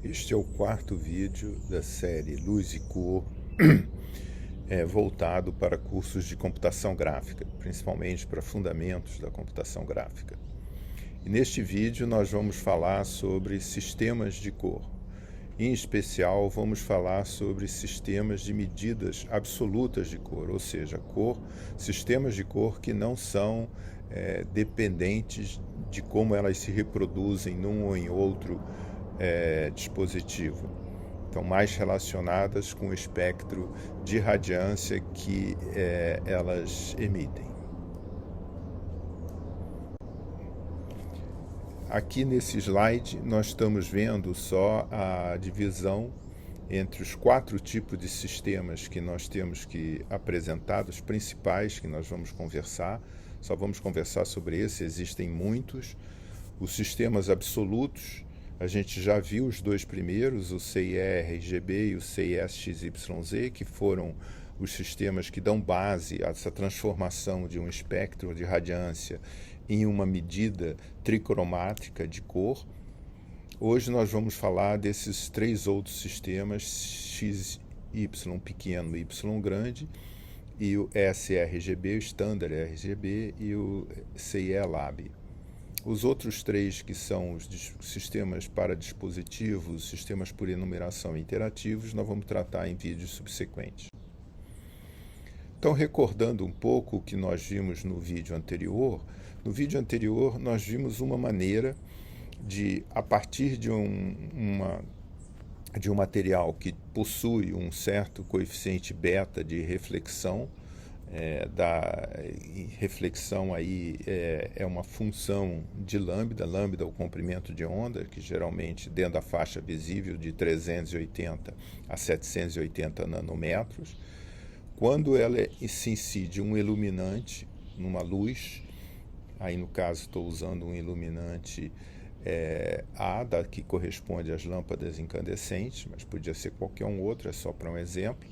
Este é o quarto vídeo da série Luz e Cor, voltado para cursos de computação gráfica, principalmente para fundamentos da computação gráfica. E neste vídeo nós vamos falar sobre sistemas de cor. Em especial, vamos falar sobre sistemas de medidas absolutas de cor, ou seja, sistemas de cor que não são dependentes de como elas se reproduzem num ou em outro dispositivo. Então, mais relacionadas com o espectro de radiância que elas emitem. Aqui nesse slide nós estamos vendo só a divisão entre os 4 tipos de sistemas que nós temos que apresentar, os principais que nós vamos conversar. Só vamos conversar sobre esse, existem muitos. Os sistemas absolutos, a gente já viu os 2 primeiros, o CIE-RGB e o CIS-XYZ, que foram os sistemas que dão base a essa transformação de um espectro de radiância em uma medida tricromática de cor. Hoje nós vamos falar desses 3 outros sistemas, XY pequeno, Y grande, e o sRGB, o Standard RGB, e o CIE-Lab. Os outros 3, que são os sistemas para dispositivos, sistemas por enumeração interativos, nós vamos tratar em vídeos subsequentes. Então, recordando um pouco o que nós vimos no vídeo anterior nós vimos uma maneira de, a partir de um material que possui um certo coeficiente beta de reflexão, reflexão aí é uma função de lambda é o comprimento de onda, que geralmente dentro da faixa visível de 380 a 780 nanômetros. Quando ela se incide um iluminante numa luz, aí no caso estou usando um iluminante A, que corresponde às lâmpadas incandescentes, mas podia ser qualquer um outro, é só para um exemplo.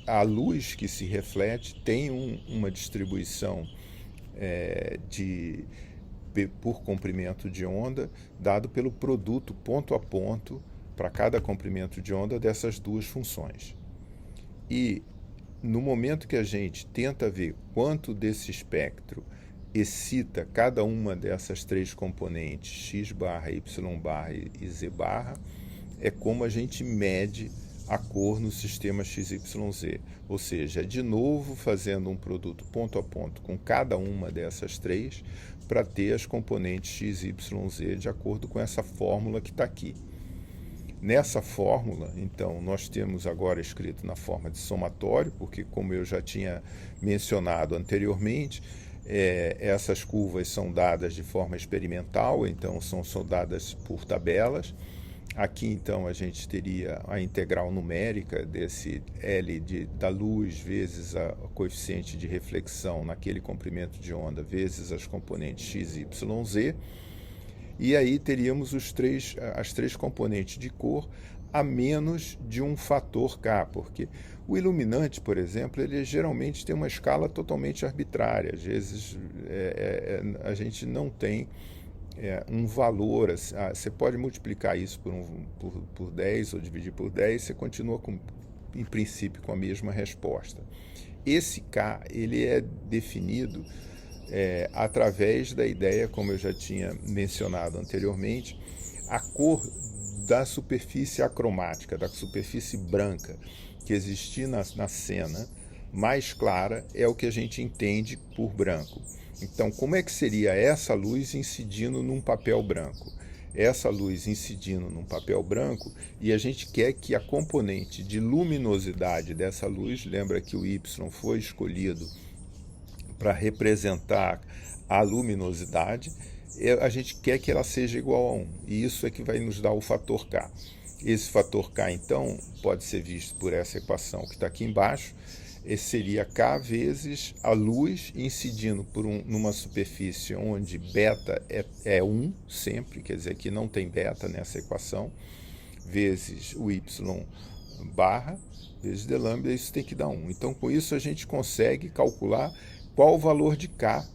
A luz que se reflete tem uma distribuição por comprimento de onda, dado pelo produto ponto a ponto para cada comprimento de onda dessas 2 funções. E no momento que a gente tenta ver quanto desse espectro excita cada uma dessas 3 componentes, x barra, y barra e z barra, é como a gente mede a cor no sistema XYZ. Ou seja, de novo fazendo um produto ponto a ponto com cada uma dessas 3 para ter as componentes XYZ de acordo com essa fórmula que está aqui. Nessa fórmula, então, nós temos agora escrito na forma de somatório, porque como eu já tinha mencionado anteriormente, essas curvas são dadas de forma experimental, então são dadas por tabelas. Aqui, então, a gente teria a integral numérica desse L da luz vezes a coeficiente de reflexão naquele comprimento de onda vezes as componentes x, y, z. E aí teríamos as 3 componentes de cor a menos de um fator K, porque o iluminante, por exemplo, ele geralmente tem uma escala totalmente arbitrária. Às vezes a gente não tem um valor. Você pode multiplicar isso por 10 ou dividir por 10, você continua, em princípio, com a mesma resposta. Esse K ele é definido através da ideia, como eu já tinha mencionado anteriormente, a cor da superfície acromática, da superfície branca que existir na cena, mais clara é o que a gente entende por branco. Então, como é que seria essa luz incidindo num papel branco? Essa luz incidindo num papel branco, e a gente quer que a componente de luminosidade dessa luz, lembra que o Y foi escolhido para representar a luminosidade, a gente quer que ela seja igual a 1, e isso é que vai nos dar o fator K. Esse fator K, então, pode ser visto por essa equação que está aqui embaixo. Esse seria K vezes a luz incidindo numa superfície onde beta é 1 sempre, quer dizer que não tem beta nessa equação, vezes o Y barra, vezes d lambda, isso tem que dar 1. Então, com isso, a gente consegue calcular qual o valor de K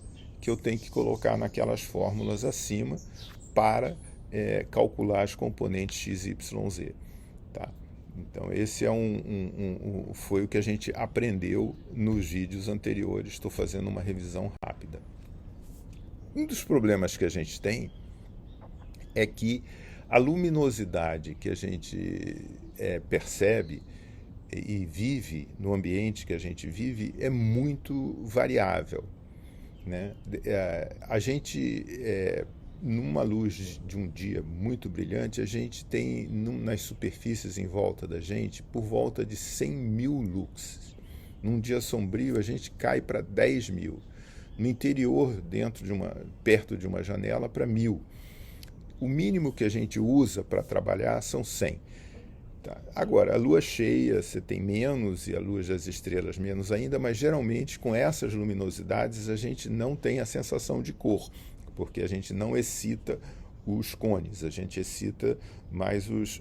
que eu tenho que colocar naquelas fórmulas acima para calcular as componentes x, y, z. Tá? Então, esse foi o que a gente aprendeu nos vídeos anteriores. Estou fazendo uma revisão rápida. Um dos problemas que a gente tem é que a luminosidade que a gente percebe e vive no ambiente que a gente vive é muito variável, né? A gente, numa luz de um dia muito brilhante, a gente tem nas superfícies em volta da gente por volta de 100 mil lux. Num dia sombrio, a gente cai para 10 mil. No interior, perto de uma janela, para 1000. O mínimo que a gente usa para trabalhar são 100. Tá? Agora, a lua cheia você tem menos e a luz das estrelas menos ainda, mas geralmente com essas luminosidades a gente não tem a sensação de cor, porque a gente não excita os cones, a gente excita mais os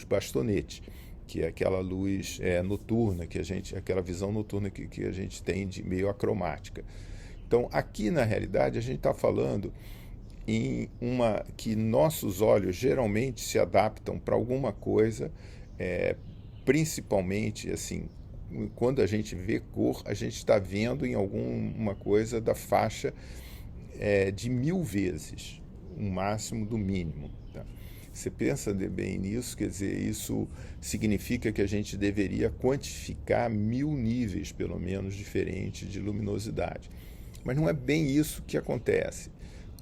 bastonetes, que é aquela luz noturna, aquela visão noturna que a gente tem de meio acromática. Então, aqui na realidade, a gente está falando que nossos olhos geralmente se adaptam para alguma coisa, principalmente assim, quando a gente vê cor, a gente está vendo em alguma coisa da faixa de 1000 vezes, um máximo do mínimo. Tá? Você pensa bem nisso, quer dizer, isso significa que a gente deveria quantificar 1000 níveis, pelo menos, diferentes de luminosidade. Mas não é bem isso que acontece.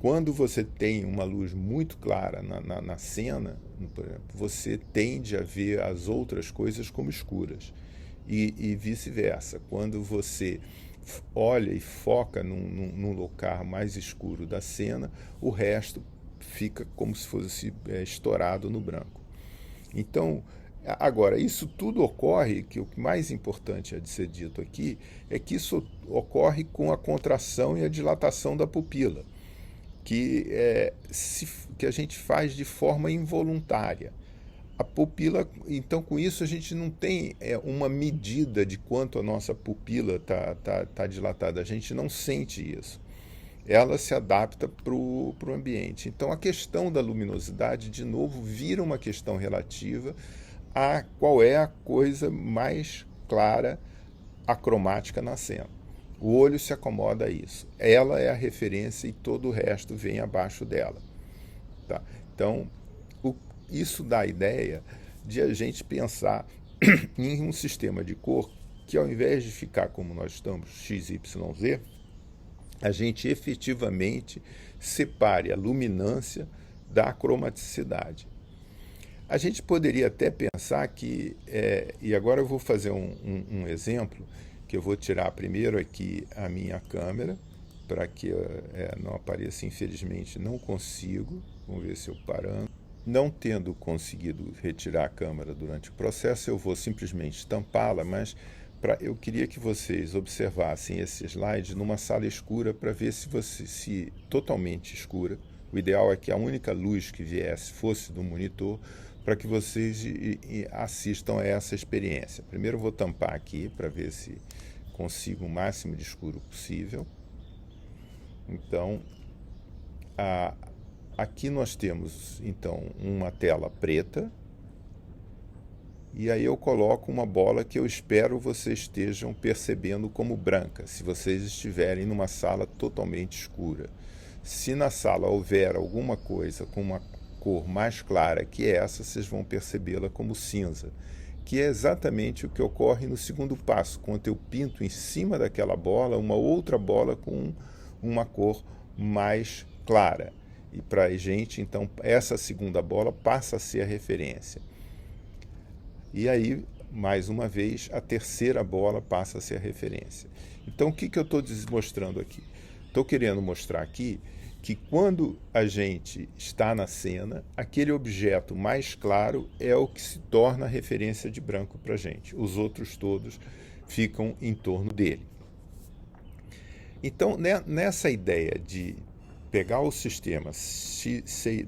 Quando você tem uma luz muito clara na cena, por exemplo, você tende a ver as outras coisas como escuras. E vice-versa. Quando você olha e foca num local mais escuro da cena, o resto fica como se fosse estourado no branco. Então, agora, isso tudo ocorre, que o mais importante é de ser dito aqui, é que isso ocorre com a contração e a dilatação da pupila, que a gente faz de forma involuntária. A pupila, então com isso a gente não tem uma medida de quanto a nossa pupila está dilatada, a gente não sente isso. Ela se adapta para o ambiente. Então a questão da luminosidade, de novo, vira uma questão relativa a qual é a coisa mais clara, acromática na cena. O olho se acomoda a isso. Ela é a referência e todo o resto vem abaixo dela. Tá? Então, isso dá a ideia de a gente pensar em um sistema de cor que, ao invés de ficar como nós estamos, x, y, z, a gente efetivamente separe a luminância da cromaticidade. A gente poderia até pensar que, e agora eu vou fazer um exemplo, que eu vou tirar primeiro aqui a minha câmera, para que não apareça, infelizmente não consigo, vamos ver se eu parando. Não tendo conseguido retirar a câmera durante o processo, eu vou simplesmente tampá-la, mas eu queria que vocês observassem esse slide numa sala escura para ver se totalmente escura. O ideal é que a única luz que viesse fosse do monitor, para que vocês assistam a essa experiência. Primeiro eu vou tampar aqui para ver se consigo o máximo de escuro possível. Então, aqui nós temos então uma tela preta, e aí eu coloco uma bola que eu espero vocês estejam percebendo como branca, se vocês estiverem numa sala totalmente escura. Se na sala houver alguma coisa com uma cor mais clara que essa, vocês vão percebê-la como cinza, que é exatamente o que ocorre no segundo passo, quando eu pinto em cima daquela bola uma outra bola com uma cor mais clara. E para a gente, então, essa segunda bola passa a ser a referência. E aí, mais uma vez, a terceira bola passa a ser a referência. Então, o que eu estou mostrando aqui? Estou querendo mostrar aqui que quando a gente está na cena, aquele objeto mais claro é o que se torna a referência de branco para a gente. Os outros todos ficam em torno dele. Então, nessa ideia de pegar o sistema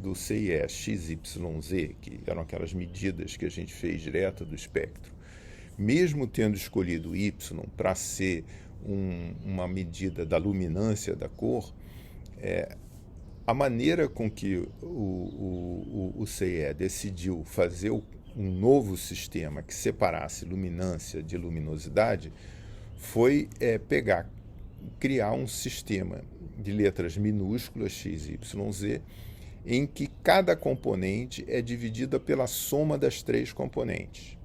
do CIE XYZ, que eram aquelas medidas que a gente fez direto do espectro, mesmo tendo escolhido Y para ser uma medida da luminância da cor, a maneira com que o CIE decidiu fazer um novo sistema que separasse luminância de luminosidade foi criar um sistema de letras minúsculas, x, y, z, em que cada componente é dividida pela soma das três componentes.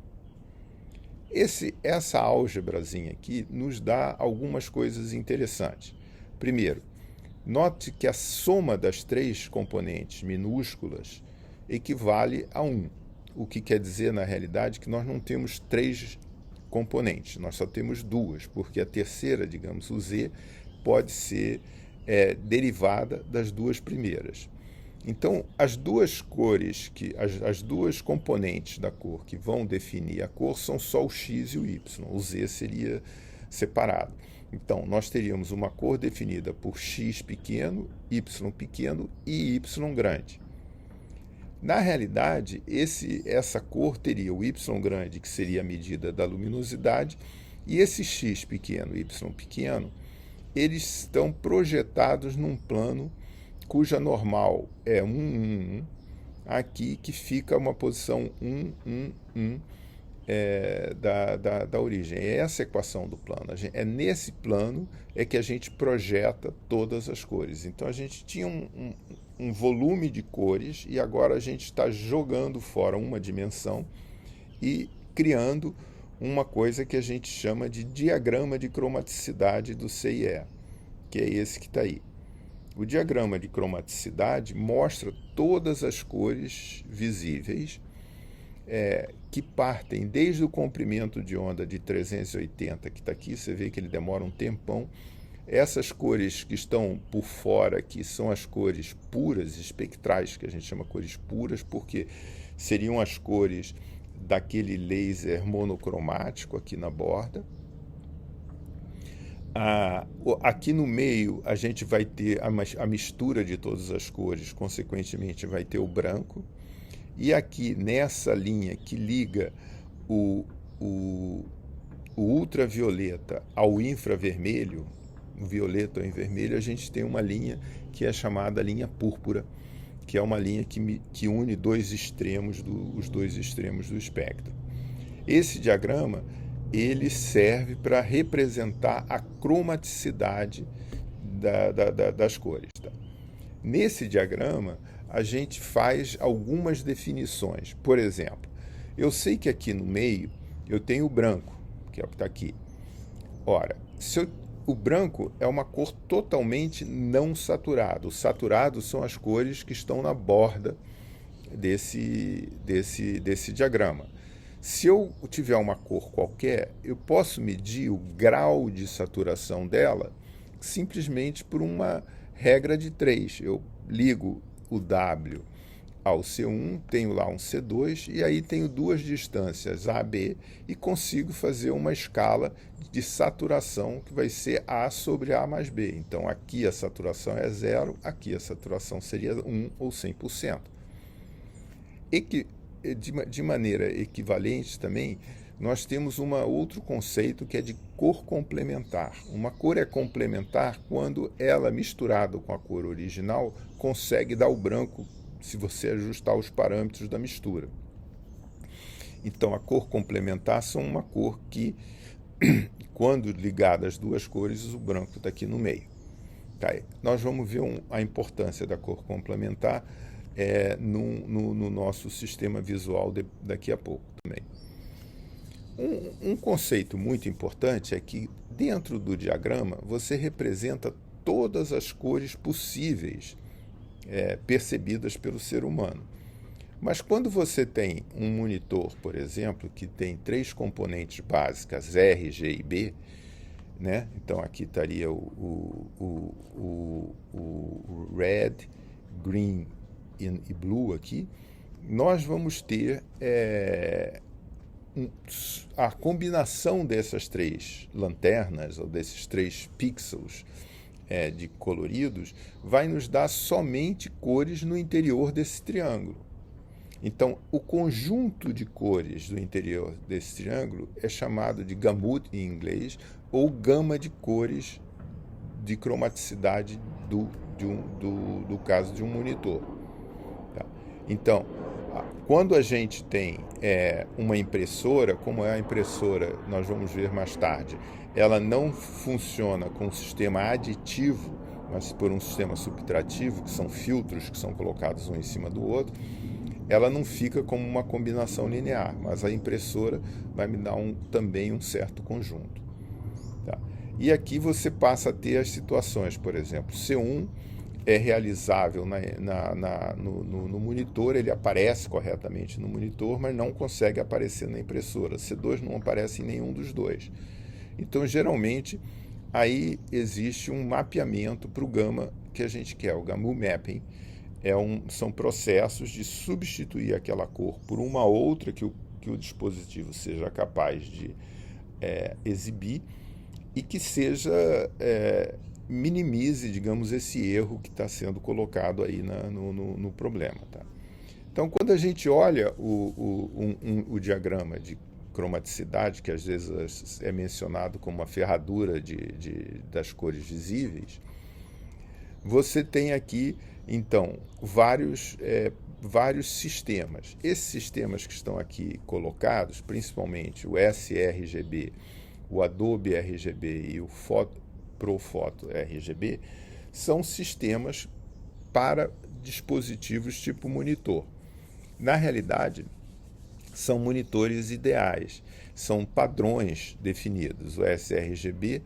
Essa álgebrazinha aqui nos dá algumas coisas interessantes. Primeiro, note que a soma das três componentes minúsculas equivale a 1, o que quer dizer, na realidade, que nós não temos três componentes, nós só temos duas, porque a terceira, digamos, o z, pode ser derivada das duas primeiras. Então, as duas cores, as duas componentes da cor que vão definir a cor são só o x e o y. O z seria separado. Então, nós teríamos uma cor definida por x pequeno, y pequeno e y grande. Na realidade, essa cor teria o y grande, que seria a medida da luminosidade, e esse x pequeno e y pequeno, eles estão projetados num plano cuja normal é 1, 1, 1, aqui que fica uma posição 1, 1, 1 da origem. É essa a equação do plano. É nesse plano que a gente projeta todas as cores. Então a gente tinha um volume de cores e agora a gente está jogando fora uma dimensão e criando uma coisa que a gente chama de diagrama de cromaticidade do CIE, que é esse que está aí. O diagrama de cromaticidade mostra todas as cores visíveis que partem desde o comprimento de onda de 380, que está aqui, você vê que ele demora um tempão. Essas cores que estão por fora aqui são as cores puras, espectrais, que a gente chama cores puras, porque seriam as cores daquele laser monocromático aqui na borda. Aqui no meio a gente vai ter a mistura de todas as cores, consequentemente vai ter o branco. E aqui nessa linha que liga o ultravioleta ao infravermelho, o violeta ao vermelho, a gente tem uma linha que é chamada linha púrpura, que é uma linha que une os dois extremos do espectro. Esse diagrama ele serve para representar a cromaticidade das cores. Tá? Nesse diagrama, a gente faz algumas definições. Por exemplo, eu sei que aqui no meio eu tenho o branco, que é o que está aqui. Ora, o branco é uma cor totalmente não saturada. Os saturados são as cores que estão na borda desse diagrama. Se eu tiver uma cor qualquer, eu posso medir o grau de saturação dela simplesmente por uma regra de 3. Eu ligo o W ao C1, tenho lá um C2 e aí tenho duas distâncias A, B e consigo fazer uma escala de saturação que vai ser A sobre A mais B. Então aqui a saturação é 0, aqui a saturação seria 1 ou 100%. De maneira equivalente também, nós temos outro conceito que é de cor complementar. Uma cor é complementar quando ela, misturada com a cor original, consegue dar o branco se você ajustar os parâmetros da mistura. Então, a cor complementar são uma cor que, quando ligada às duas cores, o branco está aqui no meio. Tá? Nós vamos ver a importância da cor complementar no nosso sistema visual daqui a pouco também. Um conceito muito importante é que dentro do diagrama você representa todas as cores possíveis percebidas pelo ser humano. Mas quando você tem um monitor, por exemplo, que tem 3 componentes básicas, R, G e B, né? Então aqui estaria o red, green e blue aqui, nós vamos ter a combinação dessas 3 lanternas, ou desses 3 pixels de coloridos, vai nos dar somente cores no interior desse triângulo. Então, o conjunto de cores do interior desse triângulo é chamado de gamut em inglês, ou gama de cores de cromaticidade do caso de um monitor. Tá? Então, quando a gente tem uma impressora, como é a impressora, nós vamos ver mais tarde, ela não funciona com um sistema aditivo, mas por um sistema subtrativo, que são filtros que são colocados um em cima do outro, ela não fica como uma combinação linear, mas a impressora vai me dar também um certo conjunto. Tá? E aqui você passa a ter as situações, por exemplo, C1 é realizável no monitor, ele aparece corretamente no monitor, mas não consegue aparecer na impressora. C2 não aparece em nenhum dos dois. Então, geralmente, aí existe um mapeamento para o gama que a gente quer, o Gamu Mapping. São processos de substituir aquela cor por uma outra que o dispositivo seja capaz de exibir e que minimize, digamos, esse erro que está sendo colocado aí no problema. Tá? Então, quando a gente olha o diagrama de cromaticidade, que às vezes é mencionado como a ferradura das cores visíveis, você tem aqui, então, vários sistemas. Esses sistemas que estão aqui colocados, principalmente o sRGB, o Adobe RGB e o Profoto RGB, são sistemas para dispositivos tipo monitor. Na realidade, são monitores ideais, são padrões definidos. O sRGB,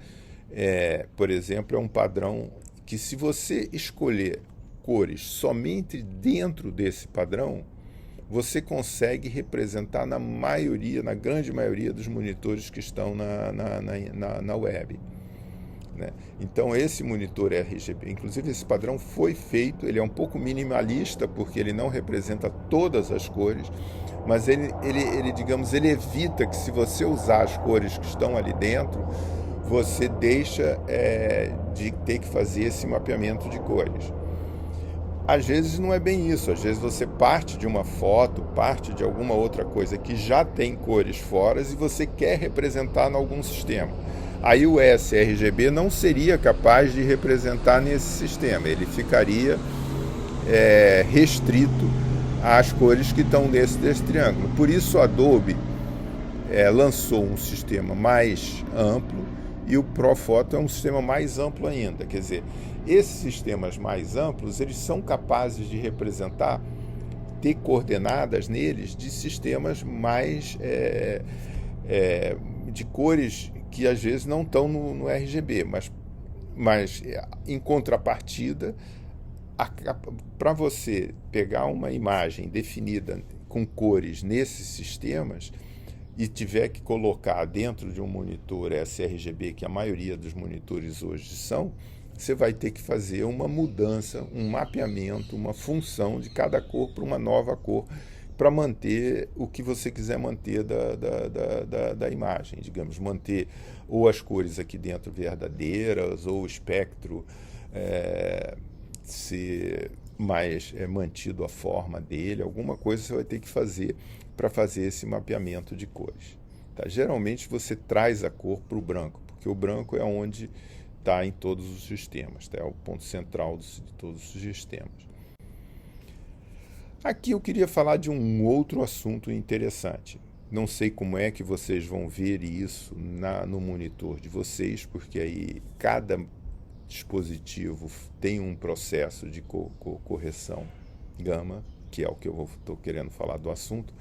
por exemplo, é um padrão que, se você escolher cores somente dentro desse padrão, você consegue representar na grande maioria dos monitores que estão na web. Né? Então, esse monitor RGB, inclusive esse padrão foi feito, ele é um pouco minimalista, porque ele não representa todas as cores, mas ele evita que, se você usar as cores que estão ali dentro, você deixa de ter que fazer esse mapeamento de cores. Às vezes não é bem isso, às vezes você parte de uma foto, parte de alguma outra coisa que já tem cores fora e você quer representar em algum sistema. Aí o sRGB não seria capaz de representar nesse sistema, ele ficaria restrito às cores que estão desse triângulo. Por isso o Adobe lançou um sistema mais amplo e o Profoto é um sistema mais amplo ainda. Quer dizer, esses sistemas mais amplos, eles são capazes de representar, ter coordenadas neles de sistemas mais de cores que às vezes não estão no RGB, mas em contrapartida, para você pegar uma imagem definida com cores nesses sistemas e tiver que colocar dentro de um monitor sRGB, que a maioria dos monitores hoje são, você vai ter que fazer uma mudança, um mapeamento, uma função de cada cor para uma nova cor, para manter o que você quiser manter da imagem, digamos, manter ou as cores aqui dentro verdadeiras, ou o espectro ser mais mantido a forma dele, alguma coisa você vai ter que fazer para fazer esse mapeamento de cores. Tá? Geralmente você traz a cor para o branco, porque o branco é onde está em todos os sistemas, tá? É o ponto central de todos os sistemas. Aqui eu queria falar de um outro assunto interessante. Não sei como é que vocês vão ver isso no monitor de vocês, porque aí cada dispositivo tem um processo de correção gama, que é o que eu estou querendo falar do assunto.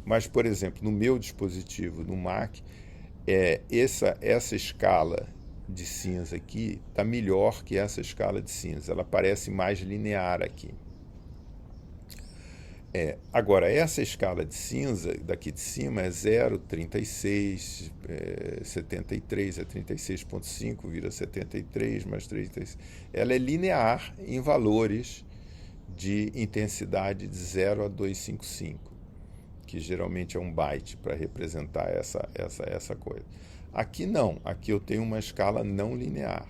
Mas, por exemplo, no meu dispositivo, no Mac, essa escala de cinza aqui está melhor que essa escala de cinza. Ela parece mais linear aqui. Agora, essa escala de cinza daqui de cima é 0,36, 73, 36,5, vira 73, mais 36. Ela é linear em valores de intensidade de 0 a 255, que geralmente é um byte para representar essa coisa. Aqui não, aqui eu tenho uma escala não linear.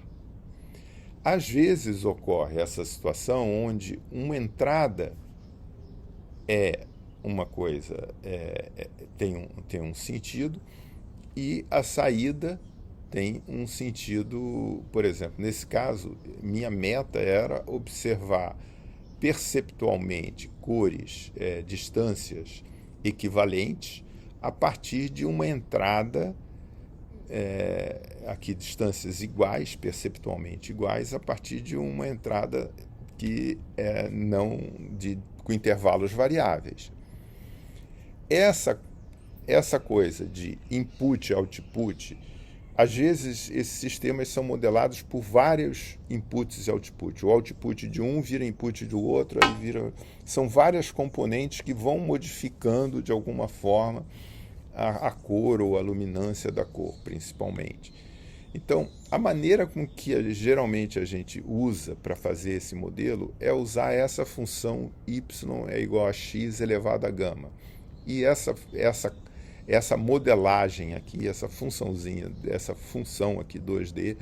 Às vezes ocorre essa situação onde uma entrada uma coisa tem um sentido e a saída tem um sentido, por exemplo, nesse caso, minha meta era observar perceptualmente cores, distâncias equivalentes a partir de uma entrada, aqui distâncias iguais, perceptualmente iguais, a partir de uma entrada que não com intervalos variáveis. Essa coisa de input e output, às vezes esses sistemas são modelados por vários inputs e outputs. O output de um vira input do outro, aí vira. São várias componentes que vão modificando de alguma forma a cor ou a luminância da cor, principalmente. Então, a maneira com que geralmente a gente usa para fazer esse modelo é usar essa função y é igual a x elevado a gama. E essa modelagem aqui, essa funçãozinha, essa função aqui 2D,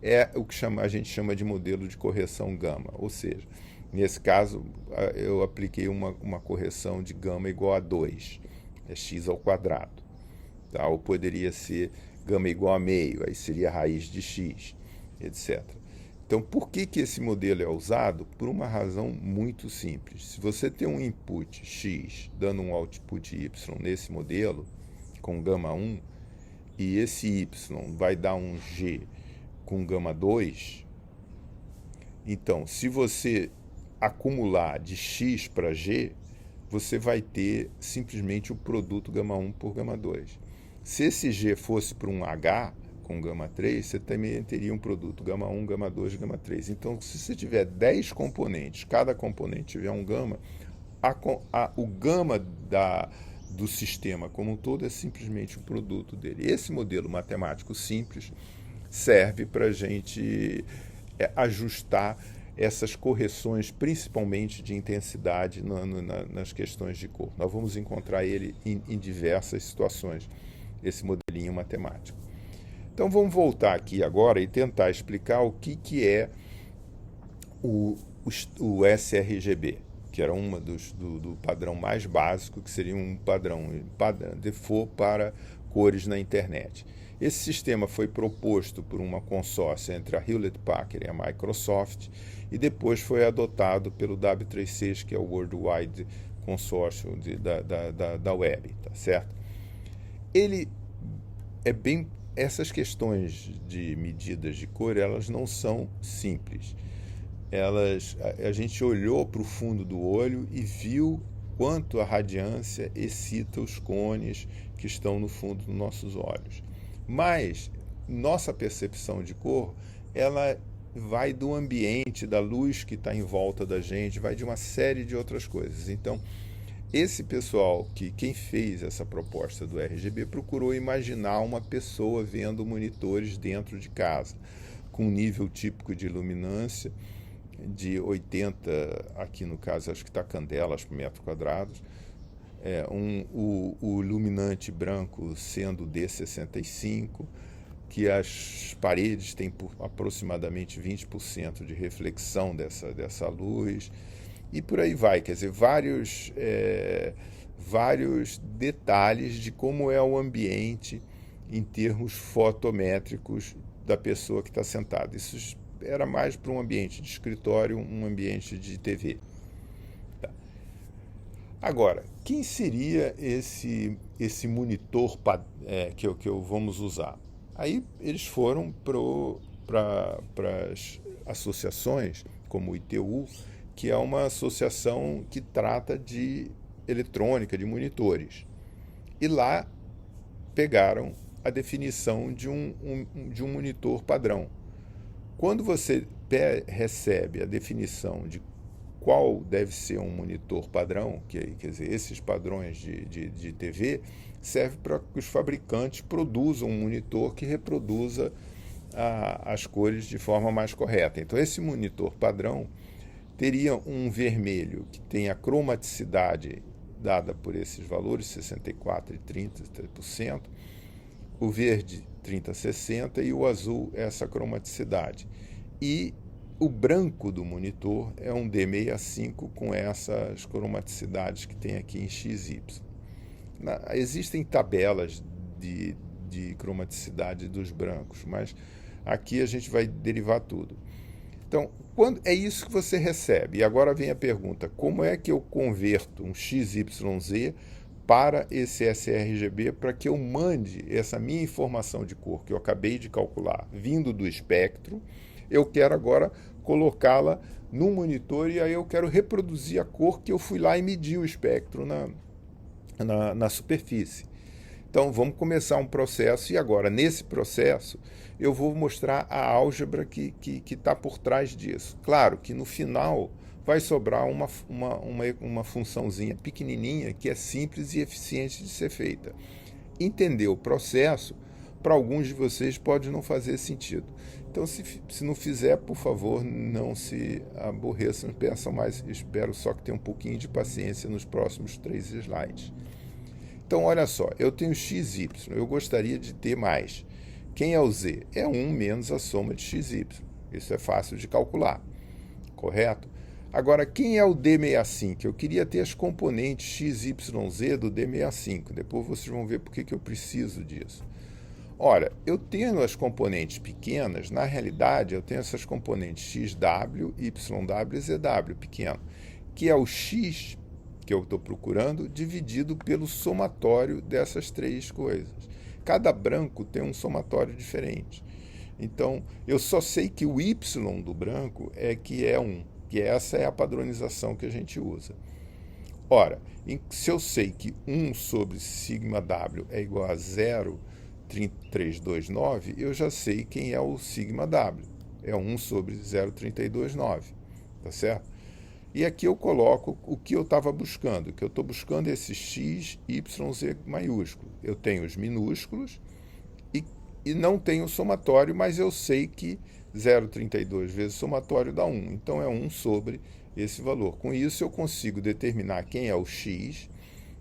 é o que a gente chama de modelo de correção gama. Ou seja, nesse caso, eu apliquei uma correção de gama igual a 2, é x ao quadrado. Tá? Ou poderia ser gama igual a meio, aí seria a raiz de x, etc. Então, por que esse modelo é usado? Por uma razão muito simples. Se você tem um input x dando um output y nesse modelo, com gama 1, e esse y vai dar um g com gama 2, então, se você acumular de x para g, você vai ter simplesmente o produto gama 1 por gama 2. Se esse g fosse para um h, com gama 3, você também teria um produto gama 1, gama 2, gama 3. Então, se você tiver 10 componentes, cada componente tiver um gama, o gama do sistema como um todo é simplesmente o produto dele. Esse modelo matemático simples serve para a gente ajustar essas correções, principalmente de intensidade nas questões de cor. Nós vamos encontrar ele em diversas situações, esse modelinho matemático. Então vamos voltar aqui agora e tentar explicar o que é o sRGB, que era do padrão mais básico, que seria um padrão default para cores na internet. Esse sistema foi proposto por uma consórcia entre a Hewlett-Packard e a Microsoft e depois foi adotado pelo W3C, que é o Worldwide Consortium da Web, tá certo? Ele é bem... Essas questões de medidas de cor, elas não são simples. A gente olhou para o fundo do olho e viu quanto a radiância excita os cones que estão no fundo dos nossos olhos. Mas nossa percepção de cor, ela vai do ambiente, da luz que está em volta da gente, vai de uma série de outras coisas. Então, esse pessoal, quem fez essa proposta do RGB, procurou imaginar uma pessoa vendo monitores dentro de casa, com um nível típico de luminância de 80, aqui no caso acho que está candelas por metro quadrado, o luminante branco sendo D65, que as paredes têm aproximadamente 20% de reflexão dessa luz, e por aí vai, quer dizer, vários detalhes de como é o ambiente em termos fotométricos da pessoa que está sentada. Isso era mais para um ambiente de escritório, um ambiente de TV. Tá. Agora, quem seria esse monitor que vamos usar? Aí eles foram para as associações, como o ITU, que é uma associação que trata de eletrônica, de monitores. E lá pegaram a definição de um monitor padrão. Quando você recebe a definição de qual deve ser um monitor padrão, quer dizer, esses padrões de TV, serve para que os fabricantes produzam um monitor que reproduza as cores de forma mais correta. Então, esse monitor padrão teria um vermelho que tem a cromaticidade dada por esses valores, 64% e 30%, o verde 30% a 60% e o azul essa cromaticidade. E o branco do monitor é um D65 com essas cromaticidades que tem aqui em XY. Existem tabelas de cromaticidade dos brancos, mas aqui a gente vai derivar tudo. Então, quando é isso que você recebe. E agora vem a pergunta, como é que eu converto um XYZ para esse sRGB para que eu mande essa minha informação de cor que eu acabei de calcular, vindo do espectro, eu quero agora colocá-la no monitor e aí eu quero reproduzir a cor que eu fui lá e medi o espectro na superfície. Então, vamos começar um processo e agora, nesse processo, eu vou mostrar a álgebra que está por trás disso. Claro que no final vai sobrar uma funçãozinha pequenininha que é simples e eficiente de ser feita. Entender o processo, para alguns de vocês, pode não fazer sentido. Então, se não fizer, por favor, não se aborreçam, pensam mais. Espero só que tenha um pouquinho de paciência nos próximos 3 slides. Então, olha só, eu tenho XY, eu gostaria de ter mais. Quem é o Z? É 1 menos a soma de XY. Isso é fácil de calcular, correto? Agora, quem é o D65? Eu queria ter as componentes XYZ do D65. Depois vocês vão ver por que eu preciso disso. Ora, eu tendo as componentes pequenas, na realidade eu tenho essas componentes XW, YW e ZW pequeno, que é o X que eu estou procurando, dividido pelo somatório dessas 3 coisas. Cada branco tem um somatório diferente. Então, eu só sei que o Y do branco que é 1, que essa é a padronização que a gente usa. Ora, se eu sei que 1 sobre sigma W é igual a 0,329, eu já sei quem é o sigma W. É 1 sobre 0,329, tá certo? E aqui eu coloco o que eu estava buscando. O que eu estou buscando é esse x, y, z maiúsculo. Eu tenho os minúsculos e não tenho o somatório, mas eu sei que 0,32 vezes o somatório dá 1. Então é 1 sobre esse valor. Com isso eu consigo determinar quem é o x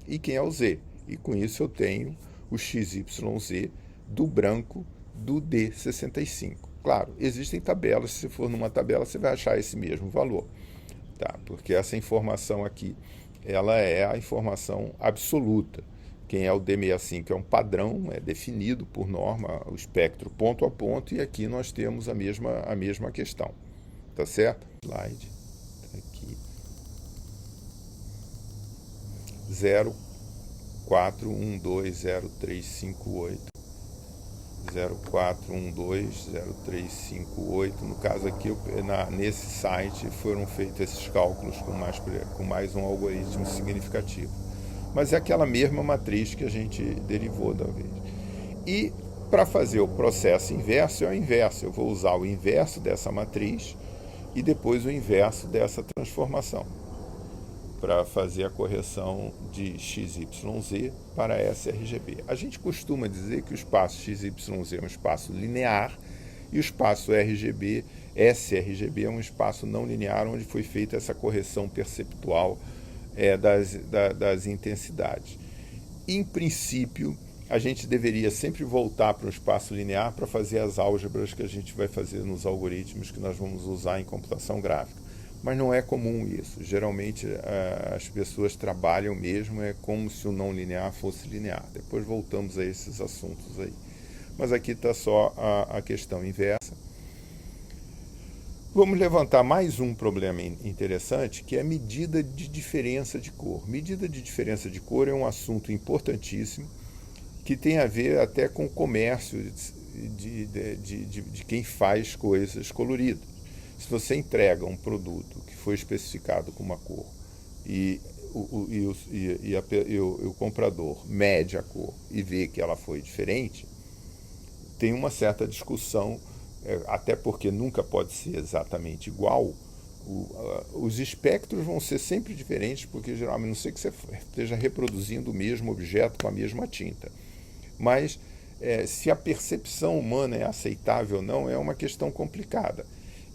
e quem é o z. E com isso eu tenho o XYZ do branco do D65. Claro, existem tabelas. Se for numa tabela, você vai achar esse mesmo valor. Tá? Porque essa informação aqui, ela é a informação absoluta. Quem é o D65 é um padrão, é definido por norma, o espectro ponto a ponto, e aqui nós temos a mesma questão. Tá certo? Slide. Tá aqui. 04120358. 04120358. No caso aqui, nesse site foram feitos esses cálculos com mais um algoritmo significativo. Mas é aquela mesma matriz que a gente derivou da vez. E para fazer o processo inverso é o inverso. Eu vou usar o inverso dessa matriz e depois o inverso dessa transformação para fazer a correção de XYZ para sRGB. A gente costuma dizer que o espaço XYZ é um espaço linear e o espaço sRGB é um espaço não linear, onde foi feita essa correção perceptual das intensidades. Em princípio, a gente deveria sempre voltar para o espaço linear para fazer as álgebras que a gente vai fazer nos algoritmos que nós vamos usar em computação gráfica. Mas não é comum isso. Geralmente as pessoas trabalham mesmo como se o não linear fosse linear. Depois voltamos a esses assuntos aí. Mas aqui está só a questão inversa. Vamos levantar mais um problema interessante, que é a medida de diferença de cor. Medida de diferença de cor é um assunto importantíssimo, que tem a ver até com o comércio de quem faz coisas coloridas. Se você entrega um produto que foi especificado com uma cor e o comprador mede a cor e vê que ela foi diferente, tem uma certa discussão, até porque nunca pode ser exatamente igual. Os espectros vão ser sempre diferentes, porque geralmente, a não ser que você esteja reproduzindo o mesmo objeto com a mesma tinta. Mas se a percepção humana é aceitável ou não, é uma questão complicada.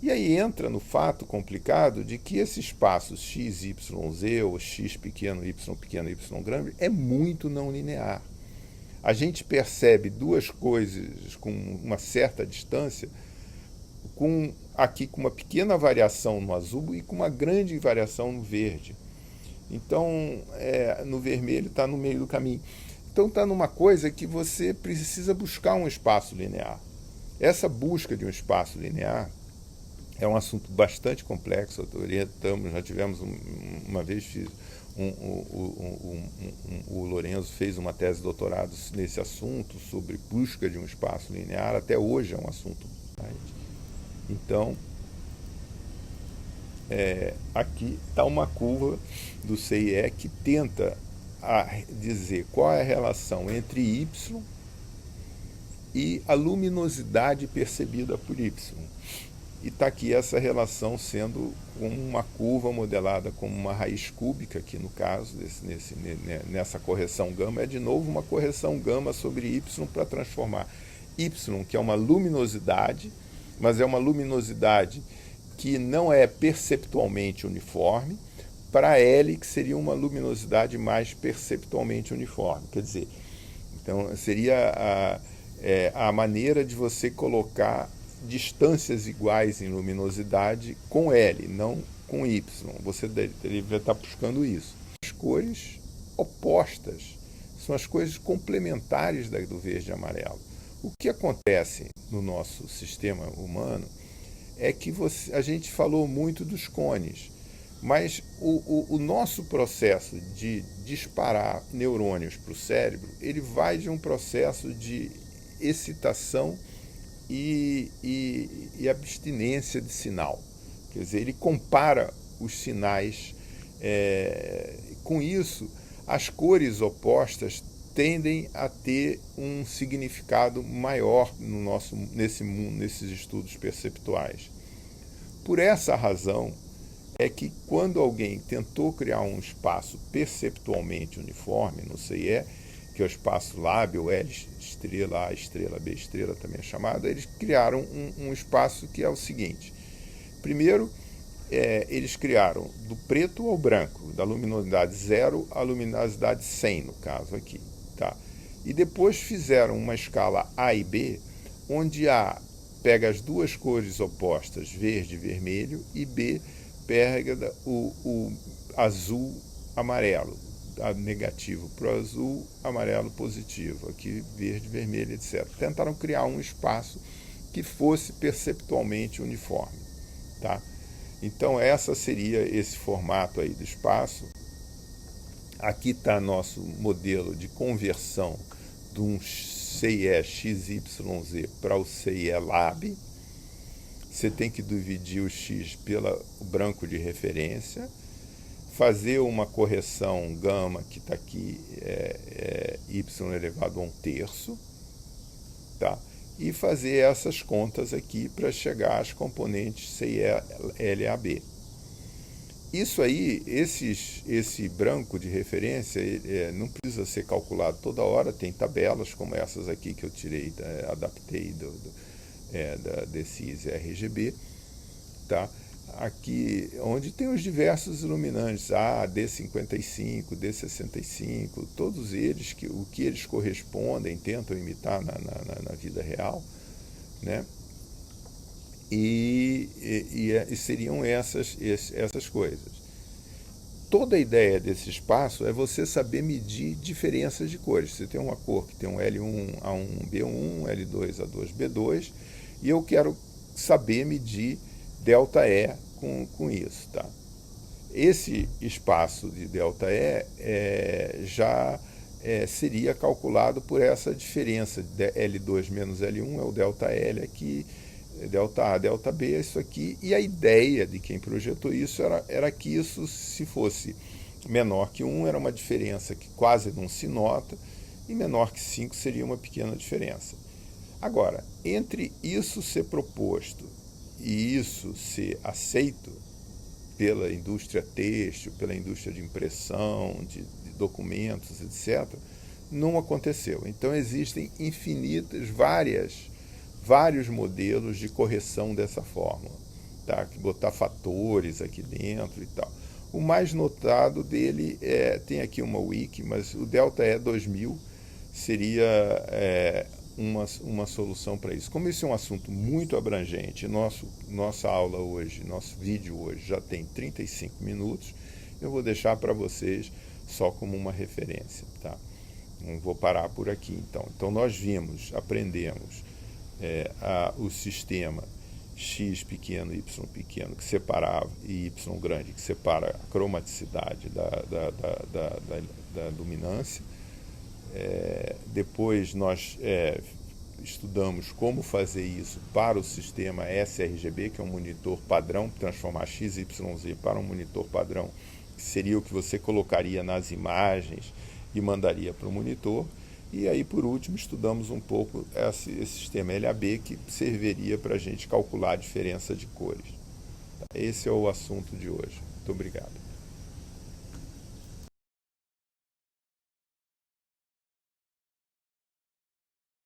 E aí entra no fato complicado de que esse espaço x, y, z, ou x pequeno, y grande, é muito não linear. A gente percebe duas coisas com uma certa distância, aqui com uma pequena variação no azul e com uma grande variação no verde. Então, no vermelho está no meio do caminho. Então está numa coisa que você precisa buscar um espaço linear. Essa busca de um espaço linear é um assunto bastante complexo. Já tivemos uma vez, o Lorenzo fez uma tese de doutorado nesse assunto, sobre busca de um espaço linear. Até hoje é um assunto. Então, aqui está uma curva do CIE que tenta dizer qual é a relação entre Y e a luminosidade percebida por Y. E está aqui essa relação sendo como uma curva modelada como uma raiz cúbica, que no caso, nessa correção gama, é de novo uma correção gama sobre Y para transformar Y, que é uma luminosidade, mas é uma luminosidade que não é perceptualmente uniforme, para L, que seria uma luminosidade mais perceptualmente uniforme. Quer dizer, então seria a maneira de você colocar distâncias iguais em luminosidade com L, não com Y. Você deveria estar buscando isso. As cores opostas são as cores complementares do verde e amarelo. O que acontece no nosso sistema humano é que a gente falou muito dos cones, mas o nosso processo de disparar neurônios para o cérebro, ele vai de um processo de excitação e abstinência de sinal. Quer dizer, ele compara os sinais. Com isso, as cores opostas tendem a ter um significado maior nesses estudos perceptuais. Por essa razão é que quando alguém tentou criar um espaço perceptualmente uniforme no CIE, que é o espaço lábio, L estrela, A estrela, B estrela também é chamado, eles criaram um espaço que é o seguinte. Primeiro, eles criaram do preto ao branco, da luminosidade 0 à luminosidade 100, no caso aqui. Tá? E depois fizeram uma escala A e B, onde A pega as duas cores opostas, verde e vermelho, e B pega o azul, amarelo. Negativo para o azul, amarelo positivo, aqui verde, vermelho, etc. Tentaram criar um espaço que fosse perceptualmente uniforme. Tá? Então, seria esse formato aí do espaço. Aqui está nosso modelo de conversão de um CIE XYZ para o CIE Lab. Você tem que dividir o X pelo branco de referência, fazer uma correção gama, que está aqui, y elevado a 1/3, tá? E fazer essas contas aqui para chegar às componentes CIE-LAB. Isso aí, esse branco de referência, não precisa ser calculado toda hora, tem tabelas como essas aqui que eu tirei, adaptei da DCIS RGB, tá? Aqui, onde tem os diversos iluminantes, D55, D65, todos eles, o que eles correspondem, tentam imitar na vida real, né? E seriam essas coisas. Toda a ideia desse espaço é você saber medir diferenças de cores. Você tem uma cor que tem um L1A1B1, L2A2B2, e eu quero saber medir ΔE com isso. Tá? Esse espaço de ΔE já seria calculado por essa diferença. L2 menos L1 é o ΔL aqui, ΔA, ΔB é isso aqui, e a ideia de quem projetou isso era que isso, se fosse menor que 1, era uma diferença que quase não se nota, e menor que 5 seria uma pequena diferença. Agora, entre isso ser proposto e isso ser aceito pela indústria têxtil, pela indústria de impressão, de documentos, etc., não aconteceu. Então existem vários modelos de correção dessa fórmula, tá? Que botar fatores aqui dentro e tal. O mais notado dele tem aqui uma wiki, mas o ΔE 2000 seria uma solução para isso. Como esse é um assunto muito abrangente, nossa aula hoje, nosso vídeo hoje já tem 35 minutos, eu vou deixar para vocês só como uma referência, tá? Não vou parar por aqui, então. Então, nós aprendemos o sistema x pequeno, y pequeno, que separava, e y grande, que separa a cromaticidade da luminância. Depois nós estudamos como fazer isso para o sistema sRGB, que é um monitor padrão, transformar x, y, z para um monitor padrão, que seria o que você colocaria nas imagens e mandaria para o monitor. E aí, por último, estudamos um pouco esse sistema LAB, que serviria para a gente calcular a diferença de cores. Esse é o assunto de hoje. Muito obrigado.